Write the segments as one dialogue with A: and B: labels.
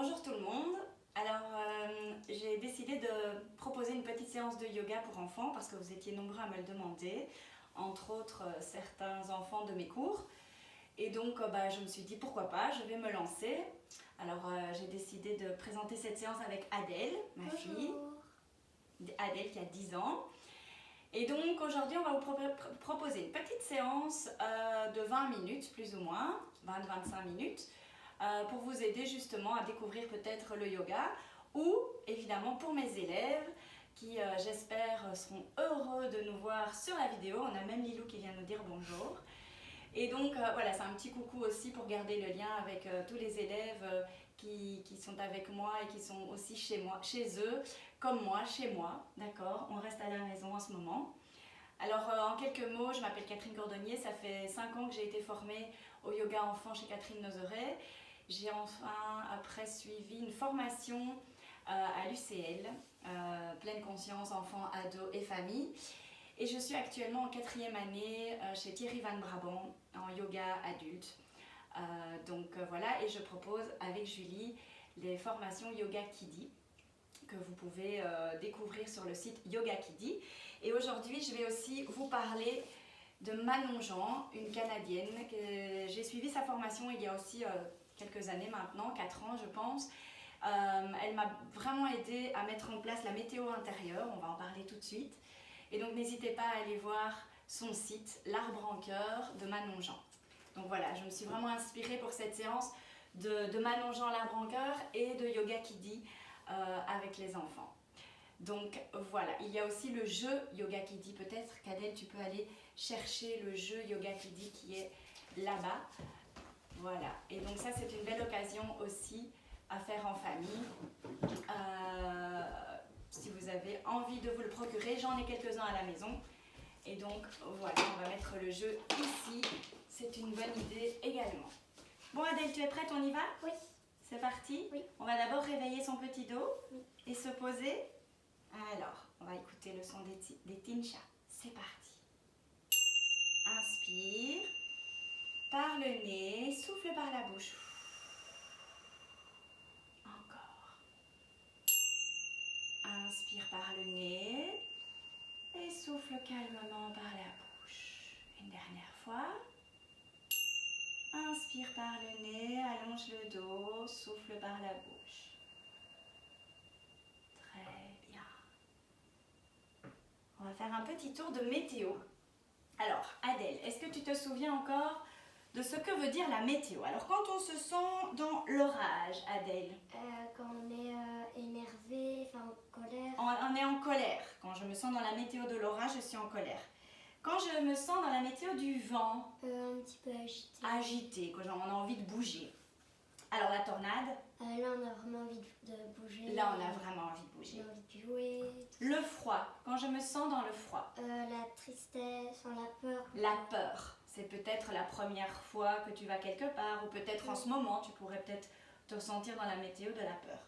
A: Bonjour tout le monde. Alors, j'ai décidé de proposer une petite séance de yoga pour enfants parce que vous étiez nombreux à me le demander, entre autres certains enfants de mes cours. Et donc, je me suis dit pourquoi pas, je vais me lancer. Alors, j'ai décidé de présenter cette séance avec Adèle, ma fille. Adèle qui a 10 ans. Et donc, aujourd'hui, on va vous proposer une petite séance de 20 minutes, plus ou moins, 20-25 minutes, pour vous aider justement à découvrir peut-être le yoga ou évidemment pour mes élèves qui j'espère seront heureux de nous voir sur la vidéo. On a même Lilou qui vient nous dire bonjour. Et donc voilà, c'est un petit coucou aussi pour garder le lien avec tous les élèves qui sont avec moi et qui sont aussi chez eux, comme moi, chez moi, d'accord? On reste à la maison en ce moment. Alors en quelques mots, je m'appelle Catherine Cordonnier, ça fait 5 ans que j'ai été formée au yoga enfant chez Catherine Nozzeret. J'ai enfin après suivi une formation à l'UCL, pleine conscience, enfants, ados et familles. Et je suis actuellement en 4e année chez Thierry Van Brabant en yoga adulte. Voilà, et je propose avec Julie les formations Yoga Kiddy que vous pouvez découvrir sur le site Yoga Kiddy. Et aujourd'hui, je vais aussi vous parler de Manon Jean, une Canadienne. J'ai suivi sa formation il y a aussi quelques années maintenant, 4 ans je pense. Elle m'a vraiment aidée à mettre en place la météo intérieure, on va en parler tout de suite. Et donc n'hésitez pas à aller voir son site, L'Arbre en Cœur de Manon Jean. Donc voilà, je me suis vraiment inspirée pour cette séance de Manon Jean, L'Arbre en Cœur et de Yoga Kiddy avec les enfants. Donc voilà, il y a aussi le jeu Yoga Kiddy. Peut-être qu'Adèle, tu peux aller chercher le jeu Yoga Kiddy qui est là-bas. Voilà, et donc ça c'est une belle occasion aussi à faire en famille. Si vous avez envie de vous le procurer, j'en ai quelques-uns à la maison. Et donc voilà, on va mettre le jeu ici. C'est une bonne idée également. Bon Adèle, tu es prête? On y va?
B: Oui.
A: C'est parti?
B: Oui.
A: On va d'abord réveiller son petit dos
B: Oui.
A: et se poser. Alors, on va écouter le son des tinchas. C'est parti. Inspire par le nez, souffle par la bouche. Encore. Inspire par le nez et souffle calmement par la bouche. Une dernière fois. Inspire par le nez, allonge le dos, souffle par la bouche. Très bien. On va faire un petit tour de météo. Alors, Adèle, est-ce que tu te souviens encore de ce que veut dire la météo? Alors, quand on se sent dans l'orage, Adèle?
B: Quand on est énervé, enfin en colère.
A: On est en colère. Quand je me sens dans la météo de l'orage, je suis en colère. Quand je me sens dans la météo du vent,
B: Un petit peu agité.
A: agité, quand on a envie de bouger. Alors, la tornade?
B: Là, on a vraiment envie de bouger.
A: Là, on a vraiment envie de
B: On
A: bouger.
B: a envie de jouer.
A: Le froid, quand je me sens dans le froid.
B: La tristesse, enfin, la peur.
A: La peur, c'est peut-être la première fois que tu vas quelque part, ou peut-être en ce moment, tu pourrais peut-être te sentir dans la météo de la peur.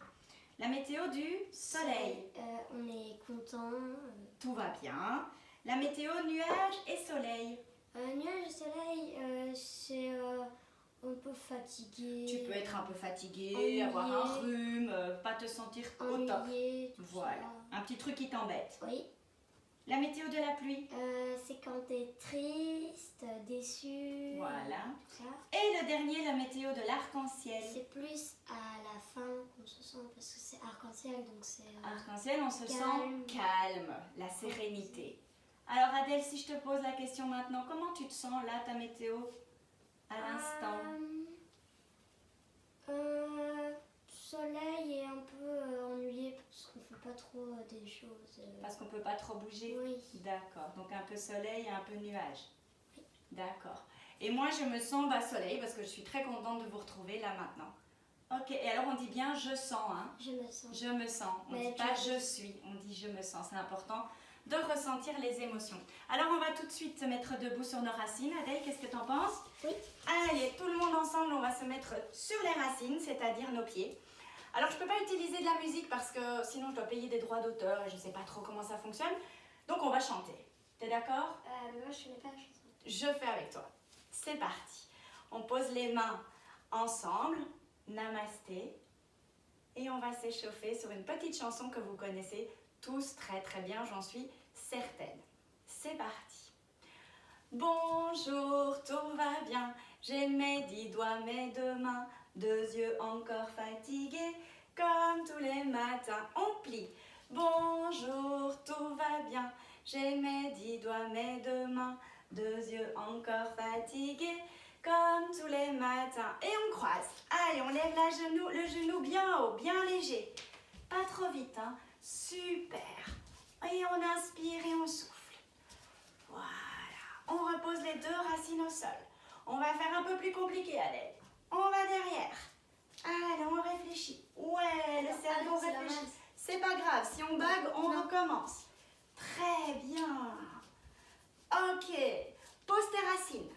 A: La météo du soleil,
B: On est content.
A: tout va bien. La météo nuages et soleil,
B: Nuage et soleil, c'est un peu fatigué.
A: tu peux être un peu fatigué,
B: Ennuyé.
A: avoir un rhume, pas te sentir au top.
B: Ennuyé, tout
A: Voilà,
B: ça.
A: un petit truc qui t'embête.
B: Oui.
A: La météo de la pluie,
B: C'est quand t'es triste, déçu.
A: voilà.
B: Tout ça.
A: Et le dernier, la météo de l'arc-en-ciel.
B: C'est plus à la fin qu'on se sent parce que c'est arc-en-ciel donc c'est.
A: Arc-en-ciel, on se
B: calme.
A: sent calme, la sérénité. Alors Adèle, si je te pose la question maintenant, comment tu te sens là, ta météo, à l'instant?
B: Soleil et un peu ennuyé parce qu'on fait pas trop des choses.
A: Parce qu'on peut pas trop bouger?
B: Oui.
A: D'accord, donc un peu soleil et un peu nuage.
B: Oui.
A: D'accord. Et moi, je me sens soleil parce que je suis très contente de vous retrouver là maintenant. Ok, et alors on dit bien je sens, hein?
B: Je me sens.
A: Je me sens. On
B: Mais
A: dit pas
B: tu-
A: je suis, on dit je me sens. C'est important de ressentir les émotions. Alors on va tout de suite se mettre debout sur nos racines. Adèle, qu'est-ce que tu en penses?
B: Oui.
A: Allez, tout le monde ensemble, on va se mettre sur les racines, c'est-à-dire nos pieds. Alors je ne peux pas utiliser de la musique parce que sinon je dois payer des droits d'auteur et je ne sais pas trop comment ça fonctionne. Donc on va chanter. T'es d'accord?
B: Mais moi je connais pas la chanson.
A: Je fais avec toi. C'est parti. On pose les mains ensemble. Namasté. Et on va s'échauffer sur une petite chanson que vous connaissez tous très très bien, j'en suis certaine. C'est parti. Bonjour, tout va bien, j'ai mes 10 doigts, mes 2 mains, 2 yeux encore fatigués, comme tous les matins on plie. Bonjour, tout va bien, j'ai mes 10 doigts, mes 2 mains, 2 yeux encore fatigués, comme tous les matins. Et on croise. Allez, on lève le genou bien haut, bien léger. Pas trop vite, hein. Super. Et on inspire et on souffle. Voilà. On repose les 2 racines au sol. On va faire un peu plus compliqué, Adèle. On va derrière. Allez, on réfléchit. Ouais, le cerveau réfléchit. C'est pas grave. Si on bague, on recommence. Très bien. Ok. Pose tes racines.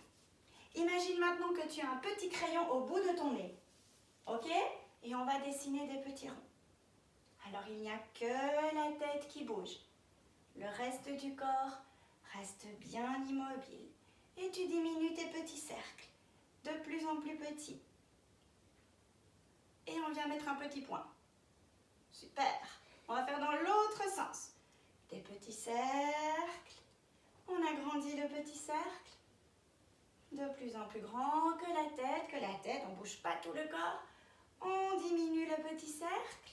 A: Imagine maintenant que tu as un petit crayon au bout de ton nez. Ok? Et on va dessiner des petits ronds. Alors, il n'y a que la tête qui bouge. Le reste du corps reste bien immobile. Et tu diminues tes petits cercles, de plus en plus petits. Et on vient mettre un petit point. Super. On va faire dans l'autre sens. Des petits cercles. On agrandit le petit cercle. De plus en plus grand que la tête. On ne bouge pas tout le corps. On diminue le petit cercle.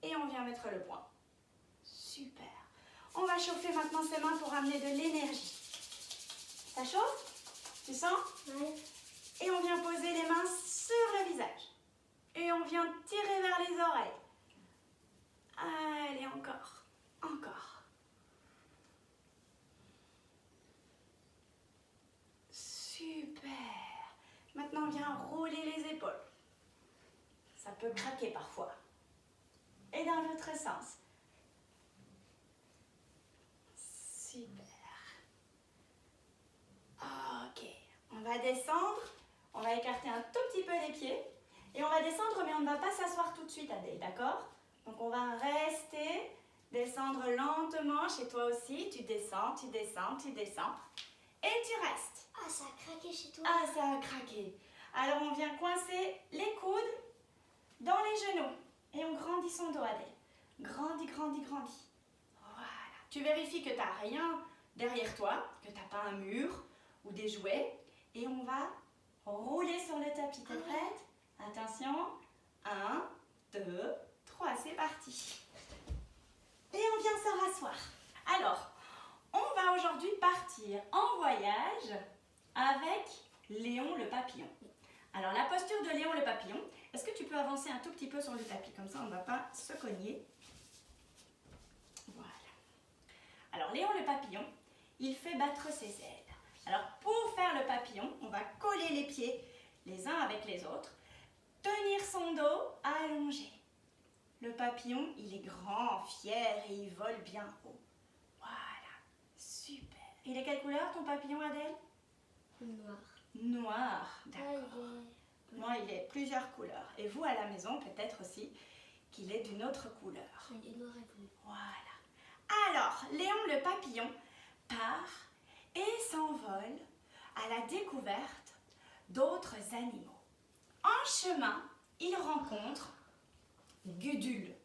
A: Et on vient mettre le point. Super. On va chauffer maintenant ses mains pour amener de l'énergie. Ça chauffe? Tu sens?
B: Oui.
A: Et on vient poser les mains sur le visage. Et on vient tirer vers les oreilles. Allez, encore. Encore. Super. Maintenant, on vient rouler les épaules. Ça peut craquer parfois. Et dans l'autre sens. Super. Ok. On va descendre. On va écarter un tout petit peu les pieds. Et on va descendre, mais on ne va pas s'asseoir tout de suite, Adèle, d'accord? Donc on va rester, descendre lentement. Chez toi aussi, tu descends, tu descends, tu descends. Et tu restes.
B: Ah, ça a craqué chez toi.
A: Ah, ça a craqué. Alors on vient coincer les coudes dans les genoux. Et on grandit son dos, Adèle. Grandis, grandis, grandis. Voilà. Tu vérifies que tu n'as rien derrière toi, que tu n'as pas un mur ou des jouets. Et on va rouler sur le tapis. T'es prête? Attention. 1, 2, 3. C'est parti. Et on vient se rasseoir. Alors, on va aujourd'hui partir en voyage avec Léon le papillon. Alors, la posture de Léon le papillon, est-ce que tu peux avancer un tout petit peu sur le tapis? Comme ça, on ne va pas se cogner. Voilà. Alors, Léon le papillon, il fait battre ses ailes. Alors, pour faire le papillon, on va coller les pieds les uns avec les autres, tenir son dos allongé. Le papillon, il est grand, fier et il vole bien haut. Voilà, super. Il est quelle couleur ton papillon, Adèle?
B: Noir.
A: Noir,
B: Ah,
A: d'accord. Moi, il est plusieurs couleurs. Et vous, à la maison, peut-être aussi qu'il est d'une autre couleur.
B: Il est noir et bleu.
A: Voilà. Alors, Léon le papillon part et s'envole à la découverte d'autres animaux. En chemin, il rencontre Gudule.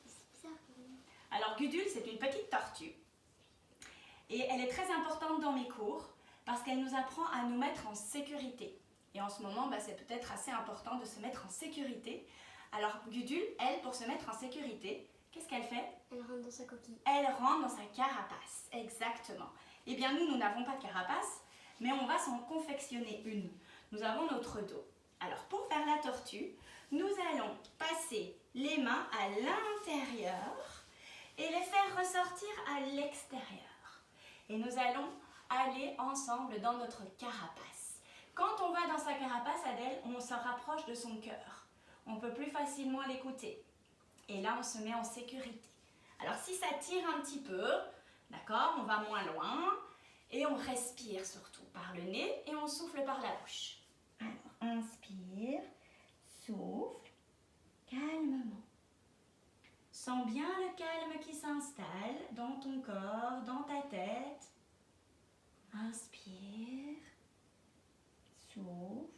B: C'est bizarre quand même.
A: Alors, Gudule, c'est une petite tortue. Et elle est très importante dans mes cours parce qu'elle nous apprend à nous mettre en sécurité. Et en ce moment, c'est peut-être assez important de se mettre en sécurité. Alors, Gudule, elle, pour se mettre en sécurité, qu'est-ce qu'elle fait?
B: Elle rentre dans sa coquille.
A: Elle rentre dans sa carapace, exactement. Eh bien, nous n'avons pas de carapace, mais on va s'en confectionner une. Nous avons notre dos. Alors, pour faire la tortue, nous allons passer les mains à l'intérieur et les faire ressortir à l'extérieur. Et nous allons aller ensemble dans notre carapace. Quand on va dans sa carapace, Adèle, on se rapproche de son cœur. On peut plus facilement l'écouter. Et là, on se met en sécurité. Alors, si ça tire un petit peu, d'accord, on va moins loin. Et on respire surtout par le nez et on souffle par la bouche. Alors, inspire, souffle, calmement. Sens bien le calme qui s'installe dans ton corps, dans ta tête. Inspire, souffle.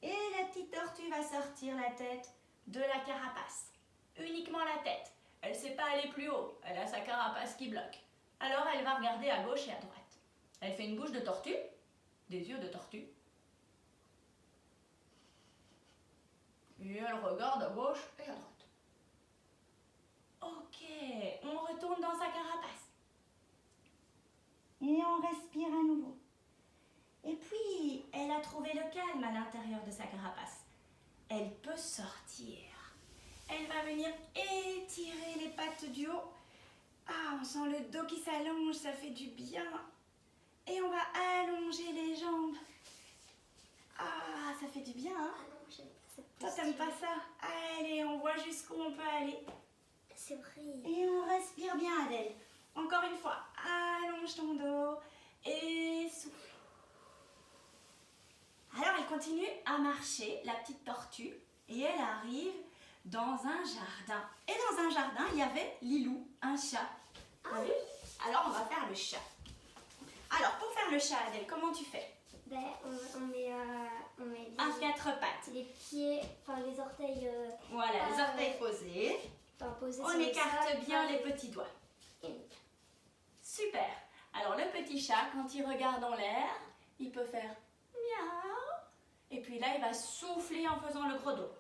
A: Et la petite tortue va sortir la tête de la carapace. Uniquement la tête. Elle ne sait pas aller plus haut. Elle a sa carapace qui bloque. Alors elle va regarder à gauche et à droite. Elle fait une bouche de tortue, des yeux de tortue. Et elle regarde à gauche et à droite. Ok, on retourne dans sa carapace. Et on respire à nouveau. Et puis, elle a trouvé le calme à l'intérieur de sa carapace. Elle peut sortir. Elle va venir étirer les pattes du haut. Ah, on sent le dos qui s'allonge, ça fait du bien. Et on va allonger les jambes. Ah, ça fait du bien, hein?
B: Ah non, j'aime pas cette
A: Toi,
B: posture.
A: t'aimes pas ça? Allez, on voit jusqu'où on peut aller.
B: C'est vrai.
A: Et on respire bien, Adèle. Encore une fois, allonge ton dos et souffle. Alors, elle continue à marcher, la petite tortue, et elle arrive dans un jardin. Et dans un jardin, il y avait Lilou, un chat.
B: Ah
A: oui. Alors, on va faire le chat. Alors, pour faire le chat, Adèle, comment tu fais?
B: Ben, on met
A: Un quatre pattes.
B: les pieds, enfin les orteils
A: Voilà, les orteils posés.
B: posés
A: On
B: sur le
A: écarte
B: sol,
A: bien les petits doigts. Super. Alors, le petit chat, quand il regarde en l'air, il peut faire miaou. Et puis là, il va souffler en faisant le gros dos.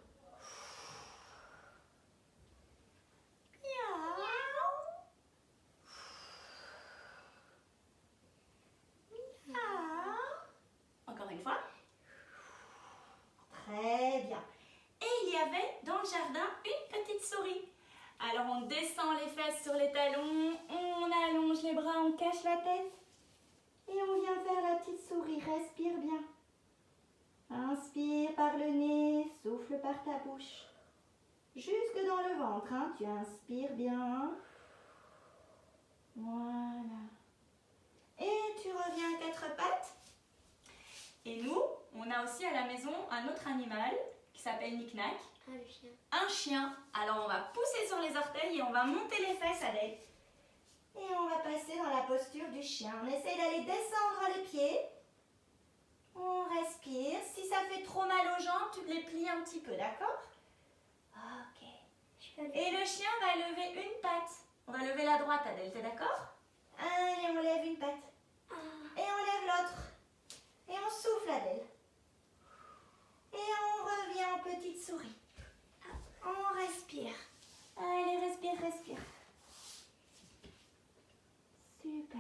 A: Encore une fois. Très bien. Et il y avait dans le jardin une petite souris. Alors on descend les fesses sur les talons, on allonge les bras, on cache la tête. Et on vient faire la petite souris. Respire bien. Inspire par le nez, souffle par ta bouche. Jusque dans le ventre, hein. Tu inspires bien. Voilà. Et tu reviens à quatre pattes. Et nous, on a aussi à la maison un autre animal qui s'appelle Knick-Knack.
B: Ah, le chien.
A: Un chien. Alors on va pousser sur les orteils et on va monter les fesses avec. Et on va passer dans la posture du chien. On essaye d'aller descendre les pieds. On respire. Si ça fait trop mal aux jambes, tu les plies un petit peu, d'accord? Ok. Et le chien va lever une patte. On va lever la droite, Adèle, t'es d'accord? Allez, on lève une patte. Et on lève l'autre. Et on souffle, Adèle. Et on revient en petite souris. On respire. Allez, respire, respire. Super.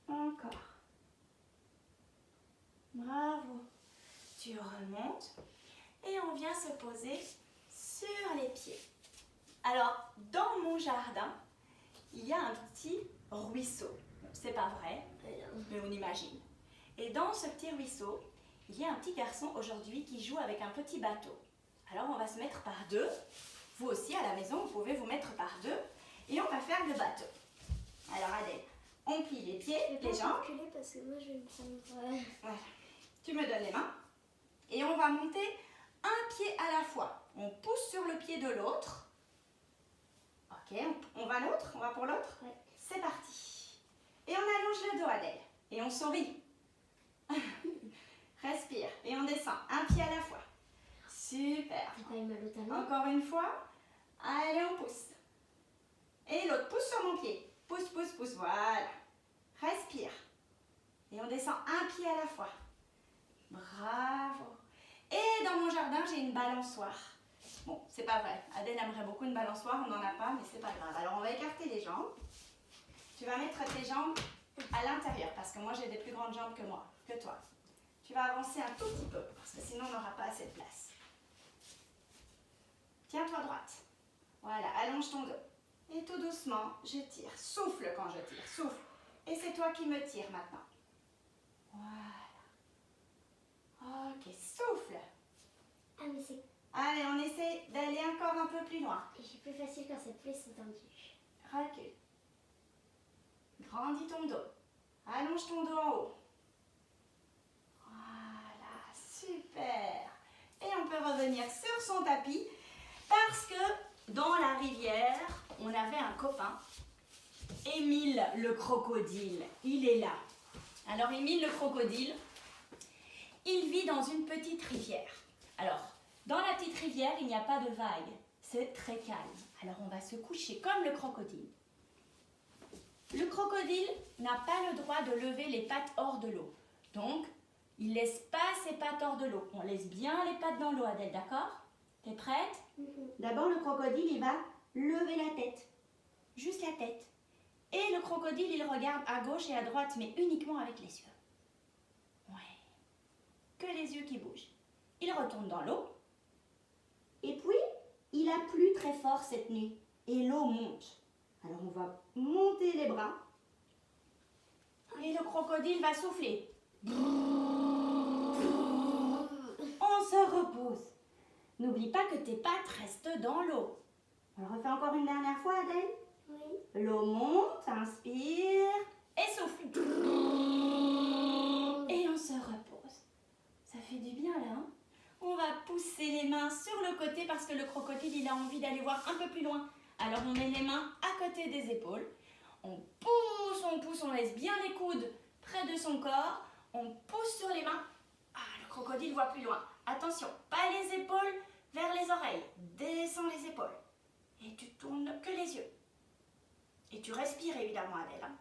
A: Encore. Bravo. Tu remontes et on vient se poser sur les pieds. Alors, dans mon jardin, il y a un petit ruisseau. C'est pas vrai, mais on imagine. Et dans ce petit ruisseau, il y a un petit garçon aujourd'hui qui joue avec un petit bateau. Alors on va se mettre par deux. Vous aussi à la maison, vous pouvez vous mettre par deux. Et on va faire le bateau. Alors Adèle, on plie les pieds, les jambes.
B: Reculer parce que moi je vais me prendre.
A: Voilà. Tu me donnes les mains. Et on va monter un pied à la fois. On pousse sur le pied de l'autre. Ok, on va l'autre, on va pour l'autre.
B: Ouais.
A: C'est parti. Et on allonge le dos, Adèle. Et on sourit. Respire. Et on descend. Un pied à la fois. Super.
B: J'ai pas eu mal au talon.
A: Encore une fois. Allez, on pousse. Et l'autre pousse sur mon pied. Pousse, pousse, pousse. Voilà. Respire. Et on descend un pied à la fois. Bravo. Et dans mon jardin, j'ai une balançoire. Bon, c'est pas vrai. Adèle aimerait beaucoup une balançoire, on n'en a pas, mais c'est pas grave. Alors, on va écarter les jambes. Tu vas mettre tes jambes à l'intérieur, parce que moi, j'ai des plus grandes jambes que toi. Tu vas avancer un tout petit peu, parce que sinon, on n'aura pas assez de place. Tiens-toi droite. Voilà, allonge ton dos. Et tout doucement, je tire. Souffle quand je tire, souffle. Et c'est toi qui me tires maintenant. Voilà. Ok, souffle.
B: Ah, mais c'est.
A: Allez, on essaie d'aller encore un peu plus loin.
B: Et c'est plus facile quand ses plaies sont tendues.
A: Recule. Grandis ton dos. Allonge ton dos en haut. Voilà, super. Et on peut revenir sur son tapis parce que dans la rivière, on avait un copain, Émile le crocodile. Il est là. Alors Émile le crocodile, il vit dans une petite rivière. Alors, Dans la petite rivière, il n'y a pas de vagues. C'est très calme. Alors on va se coucher comme le crocodile. Le crocodile n'a pas le droit de lever les pattes hors de l'eau. Donc, il ne laisse pas ses pattes hors de l'eau. On laisse bien les pattes dans l'eau, Adèle, d'accord? T'es prête? D'abord, le crocodile, il va lever la tête. Juste la tête. Et le crocodile, il regarde à gauche et à droite, mais uniquement avec les yeux. Ouais. Que les yeux qui bougent. Il retourne dans l'eau. Et puis, il a plu très fort cette nuit. Et l'eau monte. Alors, on va monter les bras. Et le crocodile va souffler. On se repose. N'oublie pas que tes pattes restent dans l'eau. On le refait encore une dernière fois, Adèle?
B: Oui.
A: L'eau monte, inspire et souffle. Et on se repose. Ça fait du bien là, hein? On va pousser les mains sur le côté parce que le crocodile, il a envie d'aller voir un peu plus loin. Alors on met les mains à côté des épaules. On pousse, on laisse bien les coudes près de son corps. On pousse sur les mains. Ah, le crocodile voit plus loin. Attention, pas les épaules vers les oreilles. Descends les épaules. Et tu tournes que les yeux. Et tu respires évidemment, Adèle. Hein?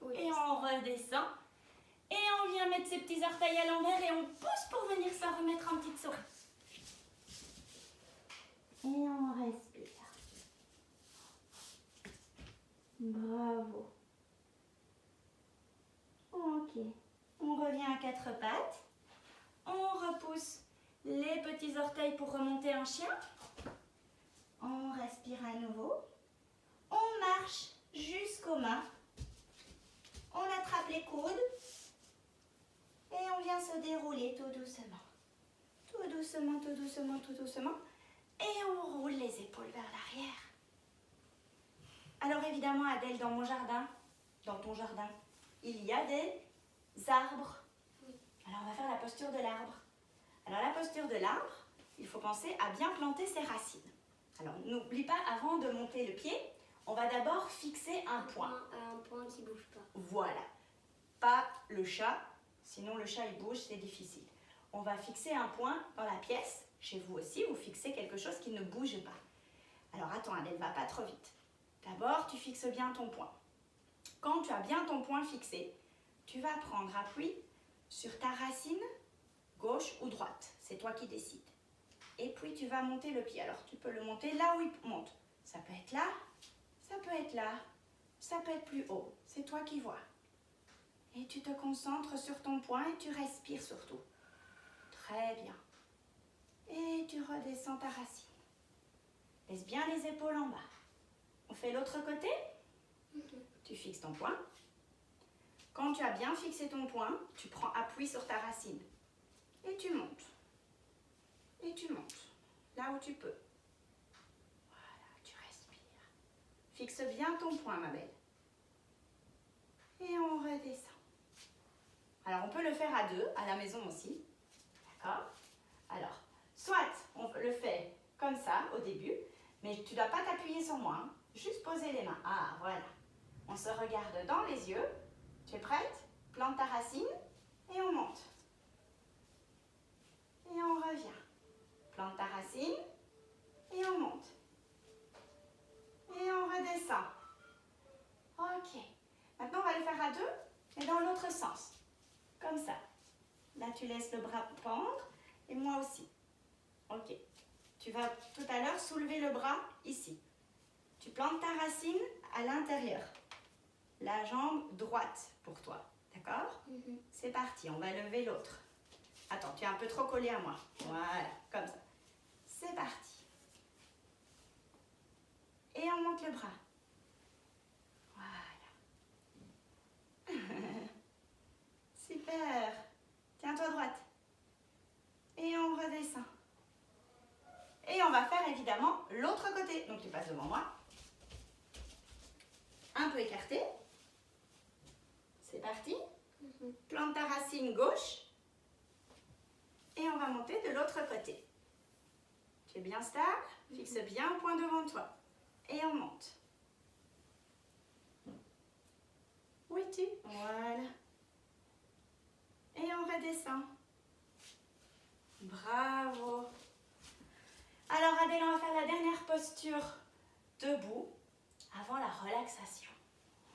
B: Oui.
A: Et on redescend. Et on vient mettre ses petits orteils à l'envers et on pousse pour venir se remettre en petite souris. Et on respire. Bravo. Ok. On revient à quatre pattes. On repousse les petits orteils pour remonter en chien. On respire à nouveau. On marche jusqu'aux mains. On attrape les coudes. Et on vient se dérouler tout doucement. Tout doucement, tout doucement, tout doucement. Et on roule les épaules vers l'arrière. Alors évidemment, Adèle, dans mon jardin, dans ton jardin, il y a des arbres. Alors on va faire la posture de l'arbre. Alors la posture de l'arbre, il faut penser à bien planter ses racines. Alors n'oublie pas, avant de monter le pied, on va d'abord fixer un point.
B: Un point qui ne bouge pas.
A: Voilà. Pas le chat, sinon le chat il bouge, c'est difficile. On va fixer un point dans la pièce. Chez vous aussi, vous fixez quelque chose qui ne bouge pas. Alors attends, Adèle, va pas trop vite. D'abord, tu fixes bien ton point. Quand tu as bien ton point fixé, tu vas prendre appui sur ta racine, gauche ou droite. C'est toi qui décides. Et puis tu vas monter le pied. Alors tu peux le monter là où il monte. Ça peut être là, ça peut être là, ça peut être plus haut. C'est toi qui vois. Et tu te concentres sur ton point et tu respires surtout. Très bien. Et tu redescends ta racine. Laisse bien les épaules en bas. On fait l'autre côté. Tu fixes ton point. Quand tu as bien fixé ton point, tu prends appui sur ta racine. Et tu montes. Et tu montes. Là où tu peux. Voilà, tu respires. Fixe bien ton point, ma belle. Et on redescend. Alors, on peut le faire à deux, à la maison aussi. D'accord? Alors, soit on le fait comme ça au début, mais tu ne dois pas t'appuyer sur moi. Hein. Juste poser les mains. Ah, voilà. On se regarde dans les yeux. Tu es prête? Plante ta racine et on monte. Et on revient. Plante ta racine et on monte. Et on redescend. Ok. Maintenant, on va le faire à deux, mais dans l'autre sens. Comme ça. Là, tu laisses le bras pendre et moi aussi. Ok. Tu vas tout à l'heure soulever le bras ici. Tu plantes ta racine à l'intérieur. La jambe droite pour toi. D'accord? C'est parti, on va lever l'autre. Attends, tu es un peu trop collé à moi. Voilà, comme ça. C'est parti. Et on monte le bras. Voilà. Super. Tiens-toi droite. Et on redescend. Et on va faire évidemment l'autre côté. Donc tu passes devant moi. Un peu écarté. C'est parti. Plante ta racine gauche. Et on va monter de l'autre côté. Tu es bien stable. Fixe bien un point devant toi. Et on monte. Où es-tu? Voilà. Et on redescend. Bravo. Alors Adèle, on va faire la dernière posture debout avant la relaxation.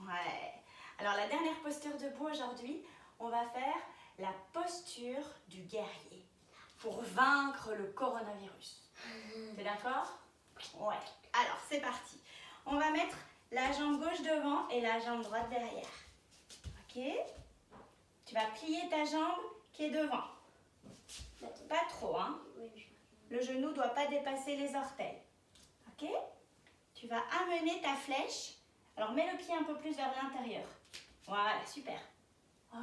A: Ouais. Alors la dernière posture debout aujourd'hui, on va faire la posture du guerrier pour vaincre le coronavirus. T'es d'accord? Ouais. Alors c'est parti. On va mettre la jambe gauche devant et la jambe droite derrière. Ok? Tu vas plier ta jambe qui est devant. Pas trop, hein? Le genou ne doit pas dépasser les orteils. Ok? Tu vas amener ta flèche. Alors mets le pied un peu plus vers l'intérieur. Voilà, super.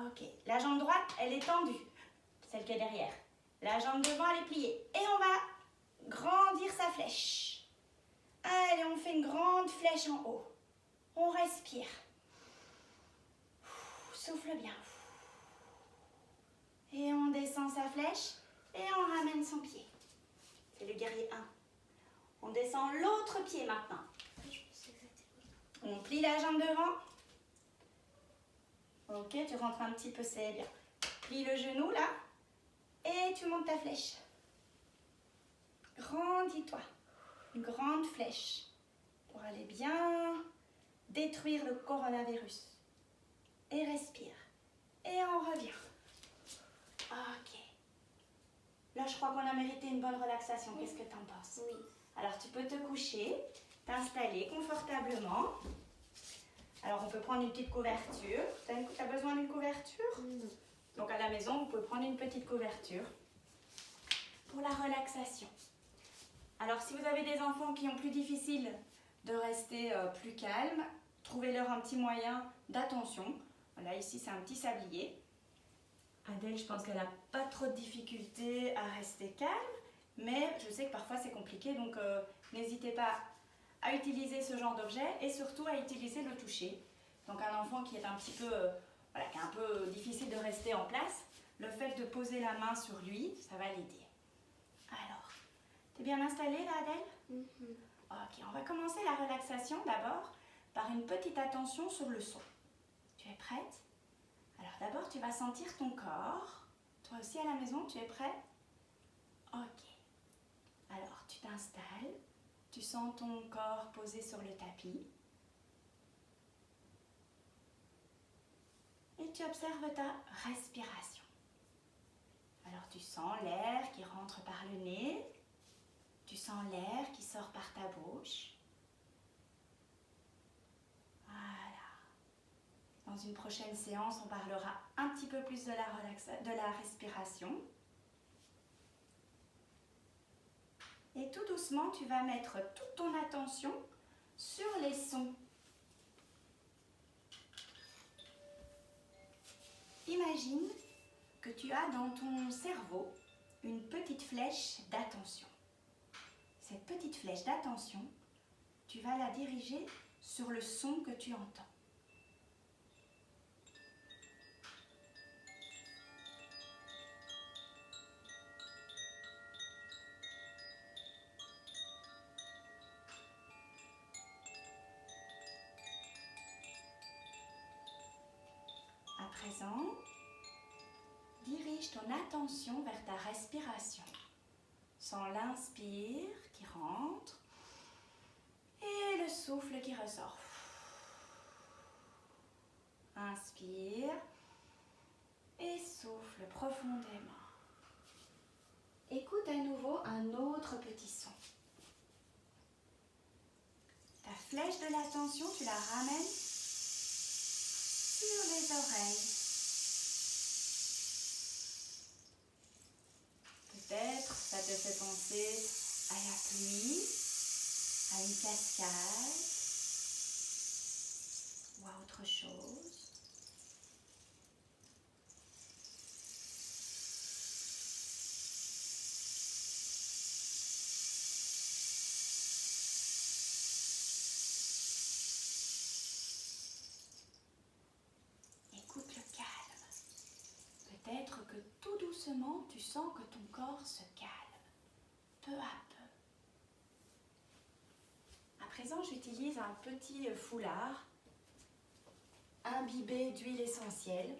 A: Ok. La jambe droite, elle est tendue. Celle qui est derrière. La jambe devant, elle est pliée. Et on va grandir sa flèche. Allez, on fait une grande flèche en haut. On respire. Souffle bien. Et on descend sa flèche et on ramène son pied. C'est le guerrier 1. On descend l'autre pied maintenant. On plie la jambe devant. Ok, tu rentres un petit peu, c'est bien. Plie le genou là. Et tu montes ta flèche. Grandis-toi. Une grande flèche. Pour aller bien détruire le coronavirus. Et respire. Et on revient. Ok. Là, je crois qu'on a mérité une bonne relaxation. Qu'est-ce que tu en penses?
B: Oui.
A: Alors, tu peux te coucher, t'installer confortablement. Alors, on peut prendre une petite couverture. Tu as besoin d'une couverture?
B: Non.
A: Donc, à la maison, vous pouvez prendre une petite couverture pour la relaxation. Alors, si vous avez des enfants qui ont plus difficile de rester plus calmes, trouvez-leur un petit moyen d'attention. Voilà, ici, c'est un petit sablier. Adèle, je pense qu'elle n'a pas trop de difficultés à rester calme, mais je sais que parfois c'est compliqué, donc n'hésitez pas à utiliser ce genre d'objet et surtout à utiliser le toucher. Donc un enfant qui est un petit peu, voilà, qui est un peu difficile de rester en place, le fait de poser la main sur lui, ça va l'aider. Alors, t'es bien installée là, Adèle? Ok, on va commencer la relaxation d'abord par une petite attention sur le son. Tu es prête? Alors d'abord, tu vas sentir ton corps. Toi aussi à la maison, tu es prêt? Ok. Alors, tu t'installes. Tu sens ton corps posé sur le tapis. Et tu observes ta respiration. Alors, tu sens l'air qui rentre par le nez. Tu sens l'air qui sort par ta bouche. Voilà. Dans une prochaine séance, on parlera un petit peu plus de la respiration. Et tout doucement, tu vas mettre toute ton attention sur les sons. Imagine que tu as dans ton cerveau une petite flèche d'attention. Cette petite flèche d'attention, tu vas la diriger sur le son que tu entends. À présent, dirige ton attention vers ta respiration. Sens l'inspire qui rentre et le souffle qui ressort. Inspire et souffle profondément. Écoute à nouveau un autre petit son. Ta flèche de l'attention, tu la ramènes sur les oreilles. Peut-être ça te fait penser à la pluie, à une cascade ou à autre chose. Écoute le calme. Peut-être que tout doucement, tu sens que ton corps se calme, peu à peu. À présent, j'utilise un petit foulard imbibé d'huile essentielle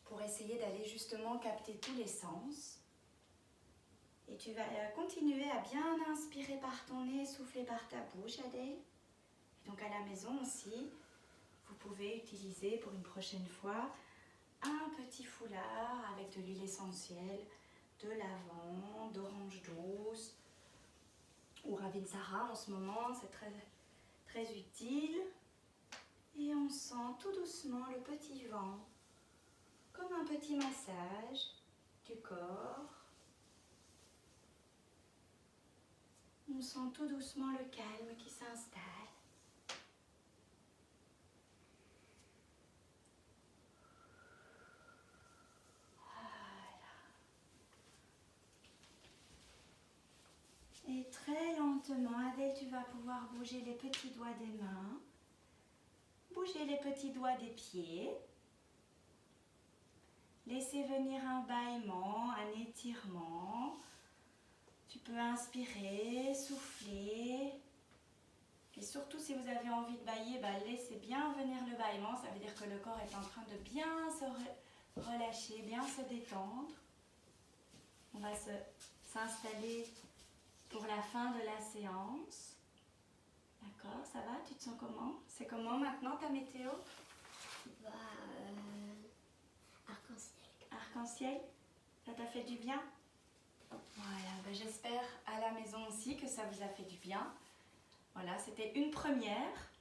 A: pour essayer d'aller justement capter tous les sens. Et tu vas continuer à bien inspirer par ton nez, souffler par ta bouche, Adèle. Et donc à la maison aussi, vous pouvez utiliser pour une prochaine fois un petit foulard avec de l'huile essentielle, de lavande, d'orange douce ou Ravinsara en ce moment, c'est très, très utile. Et on sent tout doucement le petit vent, comme un petit massage du corps. On sent tout doucement le calme qui s'installe. Et très lentement, Adèle, tu vas pouvoir bouger les petits doigts des mains, bouger les petits doigts des pieds. Laissez venir un bâillement, un étirement. Tu peux inspirer, souffler. Et surtout, si vous avez envie de bâiller, laissez bien venir le bâillement. Ça veut dire que le corps est en train de bien se relâcher, bien se détendre. On va s'installer pour la fin de la séance. D'accord, ça va? Tu te sens comment? C'est comment maintenant ta météo?
B: Arc-en-ciel.
A: Arc-en-ciel? Ça t'a fait du bien? Voilà, j'espère à la maison aussi que ça vous a fait du bien. Voilà, c'était une première.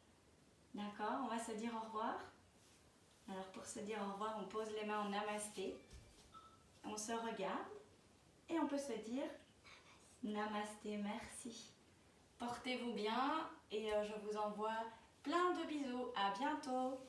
A: D'accord, on va se dire au revoir. Alors pour se dire au revoir, on pose les mains en namasté. On se regarde et on peut se dire namasté, merci. Portez-vous bien et je vous envoie plein de bisous. À bientôt.